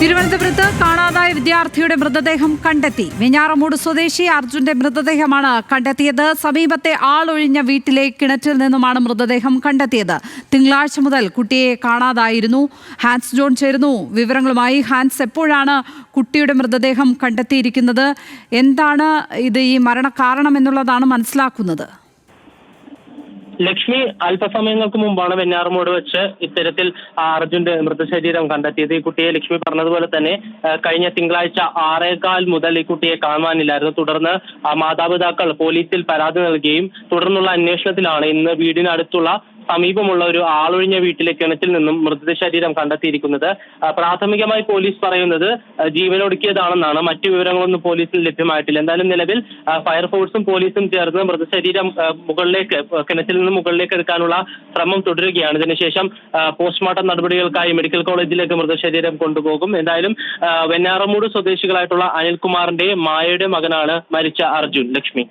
തിരുവനന്തപുരത്ത് കാണാതായ വിദ്യാർത്ഥിയുടെ മൃതദേഹം കണ്ടെത്തി. വെഞ്ഞാറമൂട് സ്വദേശി അർജുന്റെ മൃതദേഹമാണ് കണ്ടെത്തിയത്. സമീപത്തെ ആളൊഴിഞ്ഞ വീട്ടിലെ കിണറ്റിൽ നിന്നുമാണ് മൃതദേഹം കണ്ടെത്തിയത്. തിങ്കളാഴ്ച മുതൽ കുട്ടിയെ കാണാതായിരുന്നു. ഹാൻസ് ജോൺ ചേരുന്നു വിവരങ്ങളുമായി. ഹാൻസ്, എപ്പോഴാണ് കുട്ടിയുടെ മൃതദേഹം കണ്ടെത്തിയിരിക്കുന്നത്? എന്താണ് ഈ മരണകാരണം എന്നുള്ളതാണ് മനസ്സിലാക്കുന്നത്? ലക്ഷ്മി, അല്പസമയങ്ങൾക്ക് മുമ്പാണ് വെഞ്ഞാറമൂട് വെച്ച് ഇത്തരത്തിൽ അർജുന്റെ മൃതശരീരം കണ്ടെത്തിയത്. ഈ കുട്ടിയെ ലക്ഷ്മി പറഞ്ഞതുപോലെ തന്നെ കഴിഞ്ഞ തിങ്കളാഴ്ച 6:15 മുതൽ ഈ കുട്ടിയെ കാണുവാനില്ലായിരുന്നു. തുടർന്ന് മാതാപിതാക്കൾ പോലീസിൽ പരാതി നൽകുകയും തുടർന്നുള്ള അന്വേഷണത്തിലാണ് ഇന്ന് വീടിനടുത്തുള്ള സമീപമുള്ള ഒരു ആളൊഴിഞ്ഞ വീട്ടിലെ കിണറ്റിൽ നിന്നും മൃതശരീരം കണ്ടെത്തിയിരിക്കുന്നത്. പ്രാഥമികമായി പോലീസ് പറയുന്നത് ജീവനൊടുക്കിയതാണെന്നാണ്. മറ്റു വിവരങ്ങളൊന്നും പോലീസിന് ലഭ്യമായിട്ടില്ല. എന്തായാലും നിലവിൽ ഫയർഫോഴ്സും പോലീസും ചേർന്ന് മൃതശരീരം കിണറ്റിൽ നിന്ന് മുകളിലേക്ക് എടുക്കാനുള്ള ശ്രമം തുടരുകയാണ്. ഇതിനുശേഷം പോസ്റ്റ്മോർട്ടം നടപടികൾക്കായി മെഡിക്കൽ കോളേജിലേക്ക് മൃതശരീരം കൊണ്ടുപോകും. എന്തായാലും വെഞ്ഞാറമൂട് സ്വദേശികളായിട്ടുള്ള അനിൽകുമാറിന്റെ മായയുടെ മകനാണ് മരിച്ച അർജുൻ. ലക്ഷ്മി.